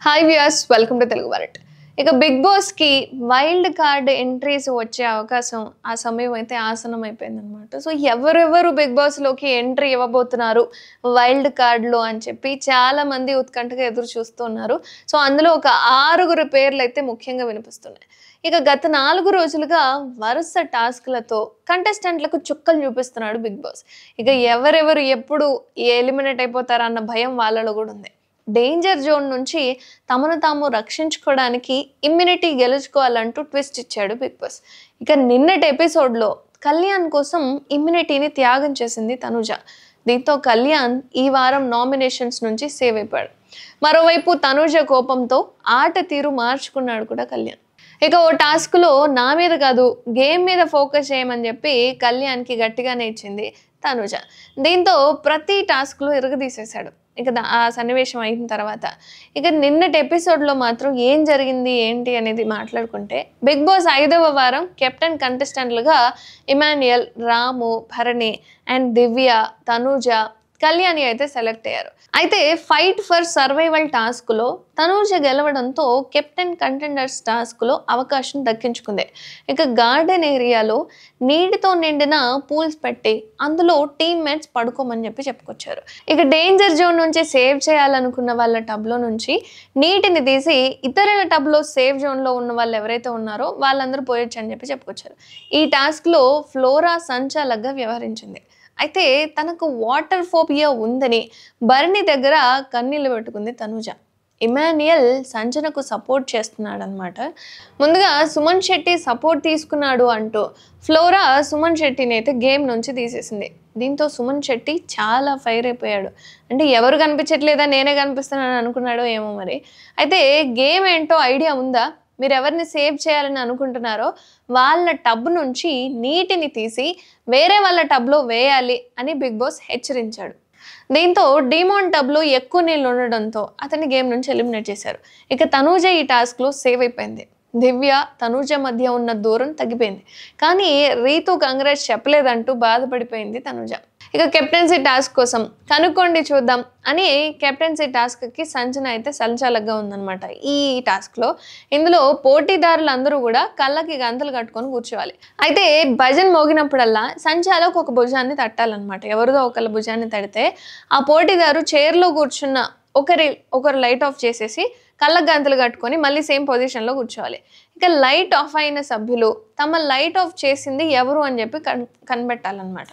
Hi viewers, welcome to Telugu వారట్. ఇక big బాస్కి వైల్డ్ కార్డ్ ఎంట్రీస్ వచ్చే అవకాశం ఆ సమయం అయితే ఆసనం అయిపోయిందనమాట. సో ఎవరెవరు బిగ్ బాస్లోకి ఎంట్రీ ఇవ్వబోతున్నారు వైల్డ్ కార్డ్లో అని చెప్పి చాలామంది ఉత్కంఠగా ఎదురు చూస్తున్నారు. సో అందులో ఒక 6 పేర్లు అయితే ముఖ్యంగా వినిపిస్తున్నాయి. ఇక గత 4 రోజులుగా వరుస టాస్క్లతో కంటెస్టెంట్లకు చుక్కలు చూపిస్తున్నాడు బిగ్ బాస్. ఇక ఎవరెవరు ఎప్పుడు ఎలిమినేట్ అయిపోతారా అన్న భయం వాళ్ళలో కూడా ఉంది. డేంజర్ జోన్ నుంచి తమను తాము రక్షించుకోవడానికి ఇమ్యూనిటీ గెలుచుకోవాలంటూ ట్విస్ట్ ఇచ్చాడు బిగ్ బాస్. ఇక నిన్నటి ఎపిసోడ్లో కళ్యాణ్ కోసం ఇమ్యూనిటీని త్యాగం చేసింది తనుజ. దీంతో కళ్యాణ్ ఈ వారం నామినేషన్స్ నుంచి సేవ్ అయిపోయాడు. మరోవైపు తనుజ కోపంతో ఆట తీరు మార్చుకున్నాడు కూడా కళ్యాణ్. ఇక ఓ టాస్క్లో నా మీద కాదు గేమ్ మీద ఫోకస్ చేయమని చెప్పి కళ్యాణ్కి గట్టిగానే ఇచ్చింది తనుజ. దీంతో ప్రతి టాస్క్లో ఇరగదీసేశాడు. ఇక ఆ సన్నివేశం అయిన తర్వాత ఇక నిన్నటి ఎపిసోడ్లో మాత్రం ఏం జరిగింది ఏంటి అనేది మాట్లాడుకుంటే, బిగ్ బాస్ 5వ వారం కెప్టెన్ కంటెస్టెంట్లుగా ఇమాన్యుయల్, రాము, భరణి అండ్ దివ్య, తనూజ, కళ్యాణి అయితే సెలెక్ట్ అయ్యారు. అయితే ఫైట్ ఫర్ సర్వైవల్ టాస్క్లో తనూజ గెలవడంతో కెప్టెన్ కంటెండర్స్ టాస్క్లో అవకాశం దక్కించుకుంది. ఇక గార్డెన్ ఏరియాలో నీటితో నిండిన పూల్స్ పెట్టి అందులో టీమ్మేట్స్ పడుకోమని చెప్పుకొచ్చారు. ఇక డేంజర్ జోన్ నుంచి సేవ్ చేయాలనుకున్న వాళ్ళ టబ్లో నుంచి నీటిని తీసి ఇతరుల టబ్లో సేఫ్ జోన్లో ఉన్న వాళ్ళు ఎవరైతే ఉన్నారో వాళ్ళందరూ పోయొచ్చు అని చెప్పుకొచ్చారు. ఈ టాస్క్లో ఫ్లోరా సంచాలకుగా వ్యవహరించింది. అయితే తనకు వాటర్ ఫోబియా ఉందని భరణి దగ్గర కన్నీళ్ళు పెట్టుకుంది తనుజ. ఇమాన్యుయల్ సంజనకు సపోర్ట్ చేస్తున్నాడనమాట. ముందుగా సుమన్ శెట్టి సపోర్ట్ తీసుకున్నాడు అంటూ ఫ్లోరా సుమన్ శెట్టిని అయితే గేమ్ నుంచి తీసేసింది. దీంతో సుమన్ శెట్టి చాలా ఫైర్ అయిపోయాడు. అంటే ఎవరు కనిపించట్లేదా, నేనే కనిపిస్తున్నాను అనుకున్నాడో ఏమో మరి. అయితే గేమ్ ఏంటో ఐడియా ఉందా? మీరు ఎవరిని సేవ్ చేయాలని అనుకుంటున్నారో వాళ్ళ టబ్ నుంచి నీటిని తీసి వేరే వాళ్ళ టబ్లో వేయాలి అని బిగ్ బాస్ హెచ్చరించాడు. దీంతో డీమాన్ టబ్లో ఎక్కువ నీళ్ళు ఉండడంతో అతన్ని గేమ్ నుంచి ఎలిమినేట్ చేశారు. ఇక తనూజ ఈ టాస్క్లో సేవ్ అయిపోయింది. దివ్య, తనూజ మధ్య ఉన్న దూరం తగ్గిపోయింది. కానీ రీతు కంగ్రాట్స్ చెప్పలేదంటూ బాధపడిపోయింది తనూజ. ఇక కెప్టెన్సీ టాస్క్ కోసం కనుక్కోండి చూద్దాం అని కెప్టెన్సీ టాస్క్కి సంజన అయితే సంచాలకుగా ఉందన్నమాట. ఈ టాస్క్లో ఇందులో పోటీదారులందరూ కూడా కళ్ళకి గంతలు కట్టుకొని కూర్చోవాలి. అయితే భజన్ మోగినప్పుడల్లా సంచాలక్ ఒక భుజాన్ని తట్టాలన్నమాట. ఎవరిదో ఒకళ్ళ భుజాన్ని తడితే ఆ పోటీదారు చైర్లో కూర్చున్న ఒకరు లైట్ ఆఫ్ చేసేసి కళ్ళకు గంతలు కట్టుకొని మళ్ళీ సేమ్ పొజిషన్లో కూర్చోవాలి. ఇక లైట్ ఆఫ్ అయిన సభ్యులు తమ లైట్ ఆఫ్ చేసింది ఎవరు అని చెప్పి కనిపెట్టాలన్నమాట.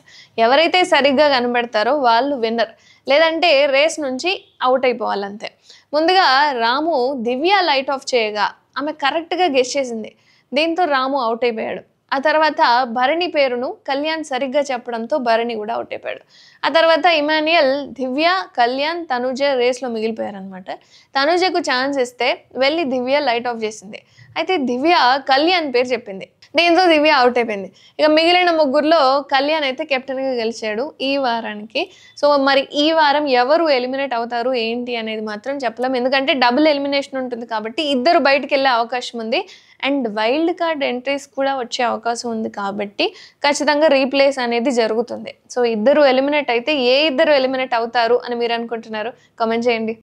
ఎవరైతే సరిగ్గా కనిపెడతారో వాళ్ళు విన్నర్, లేదంటే రేస్ నుంచి అవుట్ అయిపోవాలంతే. ముందుగా రాము దివ్య లైట్ ఆఫ్ చేయగా ఆమె కరెక్ట్గా గెస్ చేసింది. దీంతో రాము అవుట్ అయిపోయాడు. ఆ తర్వాత భరణి పేరును కళ్యాణ్ సరిగ్గా చెప్పడంతో భరణి కూడా అవుట్ అయిపోయాడు. ఆ తర్వాత ఇమాన్యుయల్, దివ్య, కళ్యాణ్, తనూజ రేస్లో మిగిలిపోయారనమాట. తనూజకు ఛాన్స్ ఇస్తే వెళ్ళి దివ్య లైట్ ఆఫ్ చేసింది. అయితే దివ్య కళ్యాణ్ పేరు చెప్పింది. దీంతో దివ్య అవుట్ అయిపోయింది. ఇక మిగిలిన ముగ్గురులో కళ్యాణ్ అయితే కెప్టెన్గా గెలిచాడు ఈ వారానికి. సో మరి ఈ వారం ఎవరు ఎలిమినేట్ అవుతారు ఏంటి అనేది మాత్రం చెప్పలేం. ఎందుకంటే డబుల్ ఎలిమినేషన్ ఉంటుంది కాబట్టి ఇద్దరు బయటకు వెళ్ళే అవకాశం ఉంది. అండ్ వైల్డ్ కార్డ్ ఎంట్రీస్ కూడా వచ్చే అవకాశం ఉంది కాబట్టి ఖచ్చితంగా రీప్లేస్ అనేది జరుగుతుంది. సో ఇద్దరు ఎలిమినేట్ అయితే ఏ ఇద్దరు ఎలిమినేట్ అవుతారు అని మీరు అనుకుంటున్నారు? కామెంట్ చేయండి.